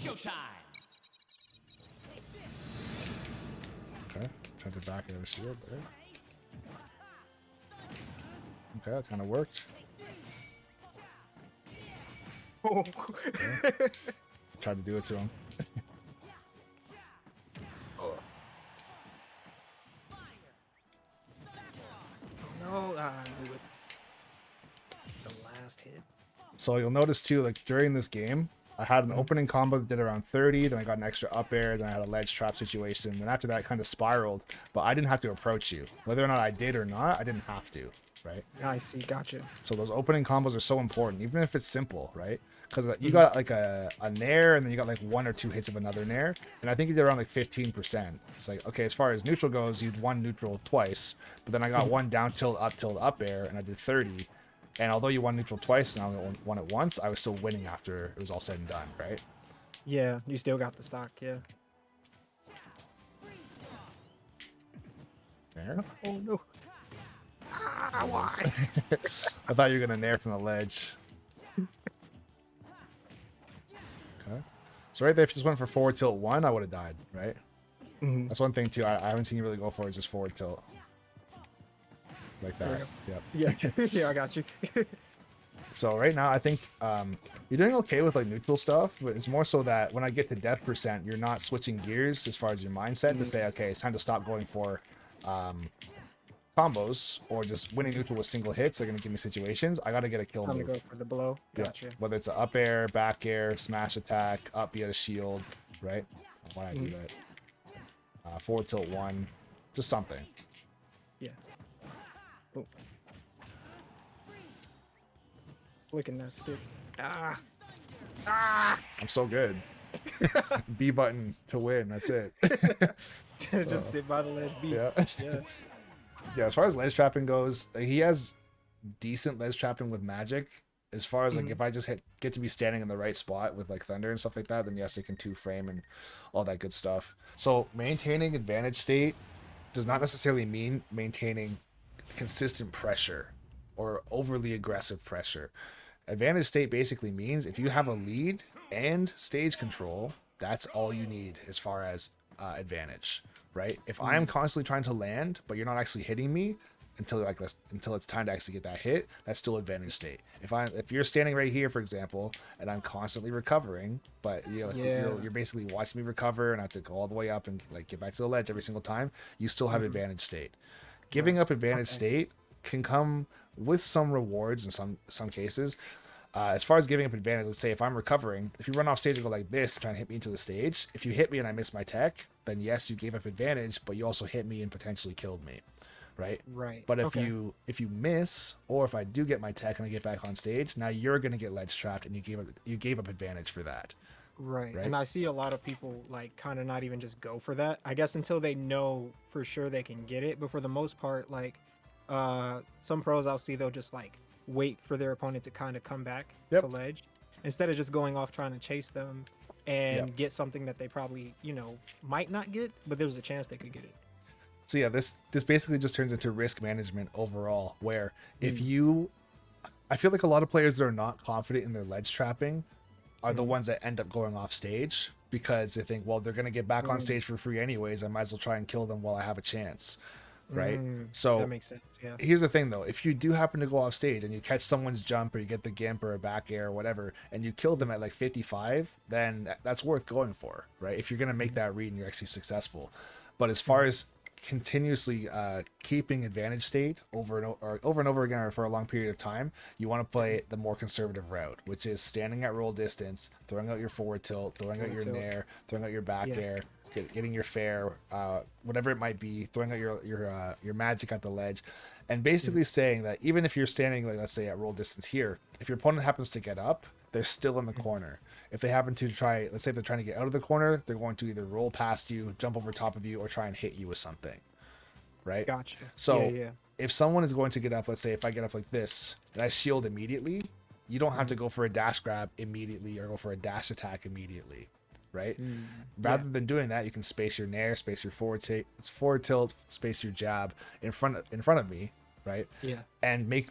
Okay, tried to back out of shield there. Okay, that kind of worked. Oh. Okay. Tried to do it to him. Oh. No, the last hit. So you'll notice too, like during this game, I had an opening combo that did around 30, then I got an extra up air, then I had a ledge trap situation, and after that it kind of spiraled, but I didn't have to approach you. Whether or not I did or not, I didn't have to, right? I see, gotcha. So those opening combos are so important, even if it's simple, right? Because you got like a nair, and then you got like 1 or 2 hits of another nair, and I think you did around like 15%. It's like, okay, as far as neutral goes, you'd won neutral twice, but then I got one down tilt up air, and I did 30. And although you won neutral twice and I only won it once, I was still winning after it was all said and done, right? Yeah, you still got the stock, yeah. Nair? Oh no. Ah, why? I thought you were gonna nair from the ledge. Okay. So right there, if you just went for forward tilt 1, I would have died, right? That's one thing too. I haven't seen you really go for is just forward tilt. Like that. Yep. Yeah, yeah, I got you. So right now, I think you're doing okay with like neutral stuff, but it's more so that when I get to death percent, you're not switching gears as far as your mindset to say, okay, it's time to stop going for combos or just winning neutral with single hits. They're gonna give me situations. I gotta get a kill I'm move. gonna go for the blow. Gotcha. Yeah. Whether it's an up air, back air, smash attack, up, you get a shield, right? Why I do that? Forward tilt 1, just something. Yeah. Oh. Flicking that stick. Ah. Ah. I'm so good. B button to win. That's it. Just sit by the ledge. Beat. Yeah. Yeah. Yeah. As far as ledge trapping goes, he has decent ledge trapping with magic. As far as like if I just get to be standing in the right spot with like thunder and stuff like that, then yes, it can 2-frame and all that good stuff. So maintaining advantage state does not necessarily mean maintaining consistent pressure or overly aggressive pressure. Advantage state basically means if you have a lead and stage control, that's all you need as far as advantage, right? If I'm constantly trying to land, but you're not actually hitting me until it's time to actually get that hit, that's still advantage state. If you're standing right here, for example, and I'm constantly recovering, but you're basically watching me recover and I have to go all the way up and like get back to the ledge every single time, you still have advantage state. Giving up advantage state can come with some rewards in some cases. As far as giving up advantage, let's say if I'm recovering, if you run off stage and go like this, trying to hit me into the stage, if you hit me and I miss my tech, then yes, you gave up advantage, but you also hit me and potentially killed me, right? Right. But if you miss, or if I do get my tech and I get back on stage, now you're gonna get ledge trapped, and you gave up advantage for that. Right. And I see a lot of people like kind of not even just go for that. I guess until they know for sure they can get it. But for the most part, like some pros I'll see, they'll just like wait for their opponent to kind of come back to ledge instead of just going off trying to chase them and get something that they probably, might not get, but there's a chance they could get it. So yeah, this basically just turns into risk management overall, where I feel like a lot of players that are not confident in their ledge trapping are the ones that end up going off stage because they think, well, they're going to get back on stage for free anyways. I might as well try and kill them while I have a chance. Right. So that makes sense. Yeah. Here's the thing though. If you do happen to go off stage and you catch someone's jump or you get the gimp or a back air or whatever, and you kill them at like 55, then that's worth going for, right? If you're going to make that read and you're actually successful. But as far as continuously keeping advantage state over and over again or for a long period of time, you want to play the more conservative route, which is standing at roll distance, throwing out your forward tilt, throwing out your nair, throwing out your back air, getting your fair, whatever it might be, throwing out your magic at the ledge, and basically saying that even if you're standing, like let's say at roll distance here, if your opponent happens to get up, they're still in the corner. If they happen to try, let's say they're trying to get out of the corner, they're going to either roll past you, jump over top of you, or try and hit you with something, right? Gotcha. So if someone is going to get up, let's say if I get up like this and I shield immediately, you don't have to go for a dash grab immediately or go for a dash attack immediately, right? Rather than doing that, you can space your nair, space your forward tilt, space your jab in front of me, right? Yeah. And make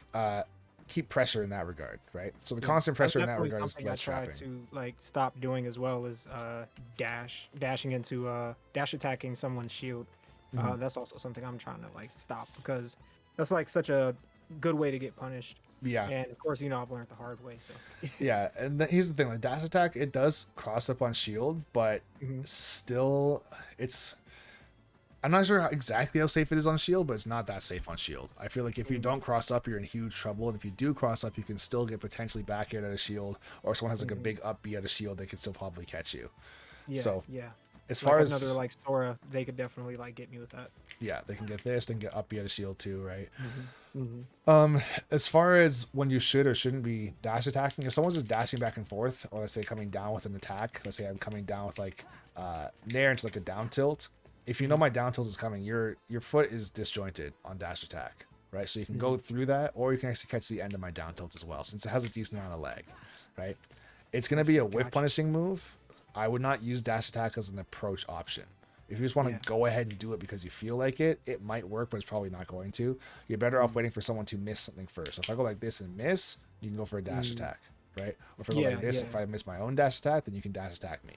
keep pressure in that regard, right? So the Yeah, constant that's pressure in that definitely regard is something I ledge try trapping. to like stop doing as well as dashing into dash attacking someone's shield. Mhm. That's also something I'm trying to like stop because that's like such a good way to get punished. Yeah, And of course, you know, I've learned the hard way. So yeah, and here's the thing: like dash attack, it does cross up on shield, but Mhm. still, it's. I'm not sure exactly how safe it is on shield, but it's not that safe on shield. I feel like if you Mhm. don't cross up, you're in huge trouble, and if you do cross up, you can still get potentially back air out of shield, or if someone has like a Mhm. big up B out of shield, they can still probably catch you. Yeah, So yeah. as Like far another as like Sora, they could definitely like get me with that. yeah, they can get this, they can get up B out of shield too, right? Hmm. Hmm. As far as when you should or shouldn't be dash attacking, if someone's just dashing back and forth, or let's say coming down with an attack, let's say I'm coming down with like nair into like a down tilt. If you know my down tilt is coming, your foot is disjointed on dash attack, right? So you can go through that, or you can actually catch the end of my down tilt as well, since it has a decent amount of lag, right? It's gonna I be see, a whiff gotcha. punishing move. I would not use dash attack as an approach option. If you just want Yeah. to go ahead and do it because you feel like it might work, but it's probably not going to. You're better off Mm. waiting for someone to miss something first. So if I go like this and miss, you can go for a dash Mm. attack, right? Or if I go Yeah, like this, if yeah. I miss my own dash attack, then you can dash attack me,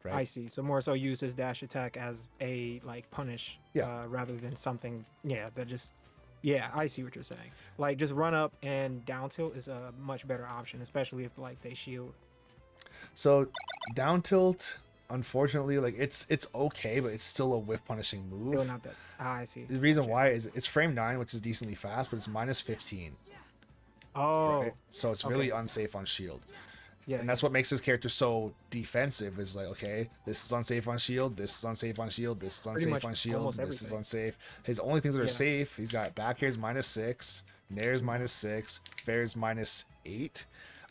right? I see. So more so use his dash attack as a like punish, Yeah. rather than something. Yeah, that just. Yeah, I see what you're saying. Like just run up and down tilt is a much better option, especially if like they shield. So down tilt, unfortunately, like it's okay, but it's still a whiff punishing Still move. not that. I see. The reason Gotcha. why is it's frame 9, which is decently fast, but it's minus 15, right? Oh, So it's okay. really unsafe on shield. Yeah, And yeah. that's what makes this character so defensive is like, okay, this is unsafe on shield, this is unsafe on shield, this is Pretty unsafe much on shield, almost this is everything. unsafe. His only things that are Yeah. safe, he's got back air's -6, nair's -6, fair's -8.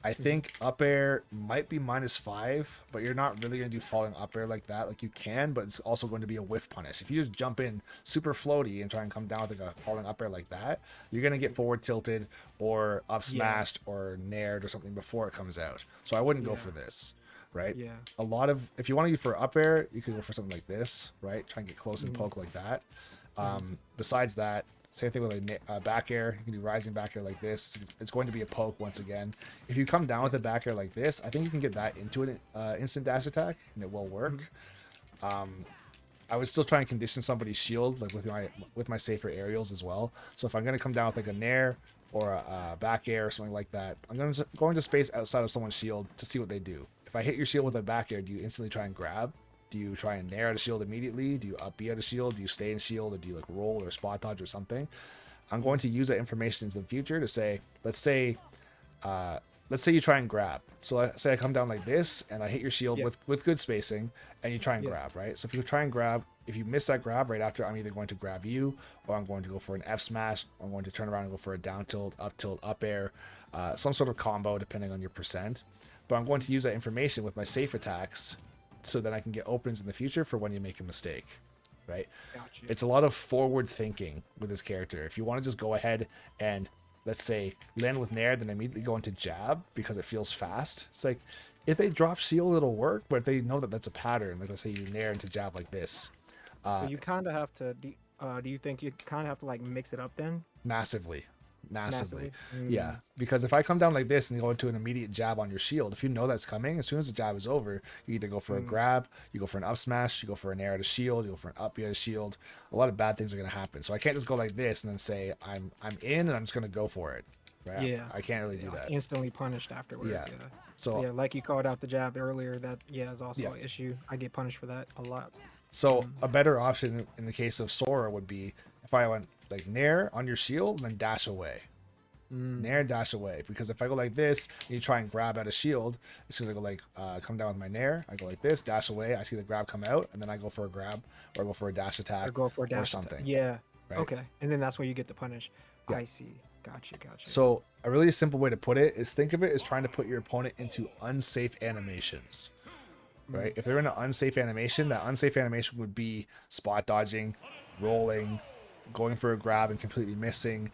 I think up air might be -5, but you're not really gonna do falling up air like that. Like you can, but it's also going to be a whiff punish. If you just jump in super floaty and try and come down with like a falling up air like that, you're gonna get forward tilted or up Yeah. smashed or naired or something before it comes out. So I wouldn't go Yeah. for this, right? Yeah. A lot of if you want to use for up air, you could go for something like this, right? Try and get close and Mhm. poke like that. Mhm. Besides that, same thing with like back air. You can do rising back air like this. It's going to be a poke once again. If you come down with a back air like this, I think you can get that into an instant dash attack, and it will work. I would still try and condition somebody's shield like with my safer aerials as well. So if I'm going to come down with like a nair or a back air or something like that, I'm going to space outside of someone's shield to see what they do. If I hit your shield with a back air, do you instantly try and grab? Do you try and nair out a shield immediately? Do you up B out a shield? Do you stay in shield, or do you like roll or spot dodge or something? I'm going to use that information into the future to say, let's say you try and grab. So let's say I come down like this and I hit your shield Yeah. with good spacing, and you try and Yeah. grab, right? So if you try and grab, if you miss that grab right after, I'm either going to grab you, or I'm going to go for an F smash, or I'm going to turn around and go for a down tilt, up air, some sort of combo depending on your percent. But I'm going to use that information with my safe attacks so that I can get opens in the future for when you make a mistake, right? Gotcha. It's a lot of forward thinking with this character. If you want to just go ahead and let's say land with nair, then immediately go into jab because it feels fast. It's like if they drop shield, it'll work, but if they know that that's a pattern, like let's say you nair into jab like this, So you kind of have to. Do you think you kind of have to like mix it up then? massively. Massively. Yeah, because if I come down like this and go into an immediate jab on your shield, if you know that's coming, as soon as the jab is over, you either go for a grab, you go for an up smash, you go for an air to shield, you go for an up to shield. A lot of bad things are going to happen. So I can't just go like this and then say I'm in and I'm just going to go for it, right? Yeah. I can't really do Yeah, that. instantly punished afterwards. Yeah. Yeah. So Yeah, like you called out the jab earlier. That is also Yeah. an issue. I get punished for that a lot. So a better option in the case of Sora would be if I went like nair on your shield and then dash away. Nair, dash away. Because if I go like this and you try and grab at a shield, as soon as I go like come down with my nair, I go like this, dash away, I see the grab come out, and then I go for a grab or go for a dash attack Or go for a dash or attack. something. Yeah. right? Okay. And then that's when you get the punish. Yeah. I see. Gotcha. So a really simple way to put it is think of it as trying to put your opponent into unsafe animations. Right? If they're in an unsafe animation, that unsafe animation would be spot dodging, rolling, going for a grab and completely missing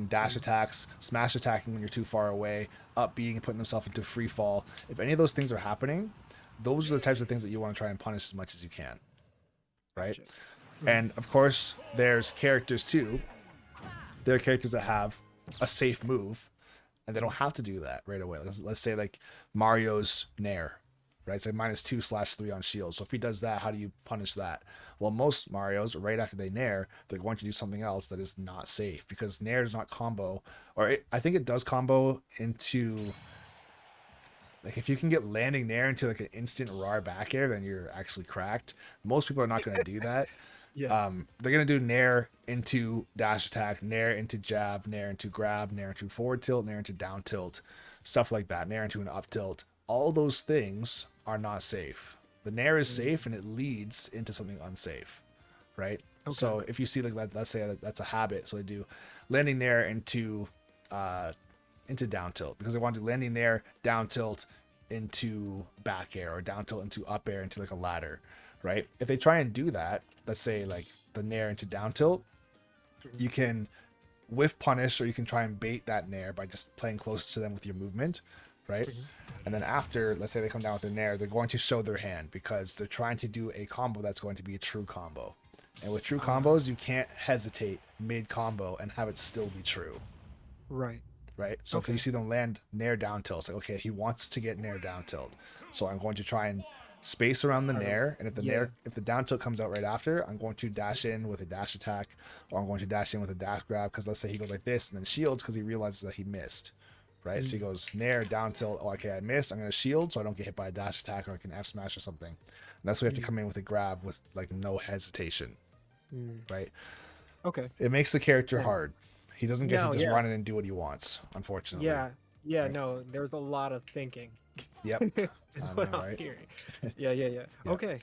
dash attacks, smash attacking when you're too far away, up being and putting themselves into free fall. If any of those things are happening, those are the types of things that you want to try and punish as much as you can. Right? Gotcha. And of course, there's characters too. There are characters that have a safe move and they don't have to do that right away. Let's say like Mario's Nair, right? It's like -2/3 on shield. So if he does that, how do you punish that? Well, most Marios, right after they Nair, they're going to do something else that is not safe because Nair does not combo, I think it does combo into, like, if you can get landing Nair into like an instant raw back air, then you're actually cracked. Most people are not going to do that. Yeah. They're going to do Nair into dash attack, Nair into jab, Nair into grab, Nair into forward tilt, Nair into down tilt, stuff like that, Nair into an up tilt. All those things are not safe. The Nair is safe and it leads into something unsafe, right? Okay. So if you see like let's say that's a habit, so they do landing Nair into down tilt because they want to do landing Nair, down tilt into back air, or down tilt into up air into like a ladder, right? If they try and do that, let's say like the Nair into down tilt, you can whiff punish, or you can try and bait that Nair by just playing close to them with your movement, right? And then after, let's say they come down with a Nair, they're going to show their hand because they're trying to do a combo that's going to be a true combo. And with true combos, you can't hesitate mid combo and have it still be true. Right. Right? So if you see them land Nair down tilt, it's like, okay, he wants to get Nair down tilt. So I'm going to try and space around the Nair, and if the Nair, if the down tilt comes out right after, I'm going to dash in with a dash attack, or I'm going to dash in with a dash grab, because let's say he goes like this and then shields because he realizes that he missed. Right? So he goes Nair, down tilt, oh, okay, I missed, I'm going to shield so I don't get hit by a dash attack, or I can F smash or something. And that's why we have to come in with a grab with like no hesitation. Right? Okay. It makes the character hard. He doesn't get to just run in and do what he wants, unfortunately. Yeah, no, there's a lot of thinking. Yep. is what I'm hearing. Yeah. Okay.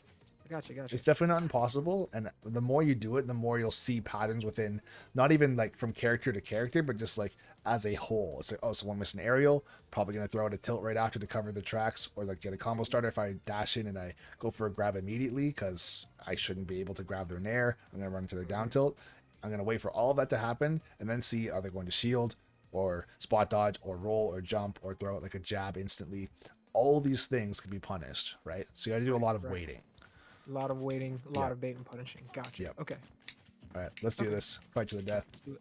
Gotcha. It's definitely not impossible, and the more you do it, the more you'll see patterns within, not even like from character to character, but just like as a whole. It's like, oh, someone missed an aerial, probably gonna throw out a tilt right after to cover the tracks, or like get a combo starter. If I dash in and I go for a grab immediately because I shouldn't be able to grab their Nair, I'm gonna run into their down tilt. I'm gonna wait for all of that to happen and then see, are they going to shield or spot dodge or roll or jump or throw out like a jab instantly. All these things can be punished, right? So you gotta do a lot of waiting. A lot of waiting, a lot of bait and punishing. Gotcha. Yep. Okay. All right, let's do this. Fight to the death. Let's do it.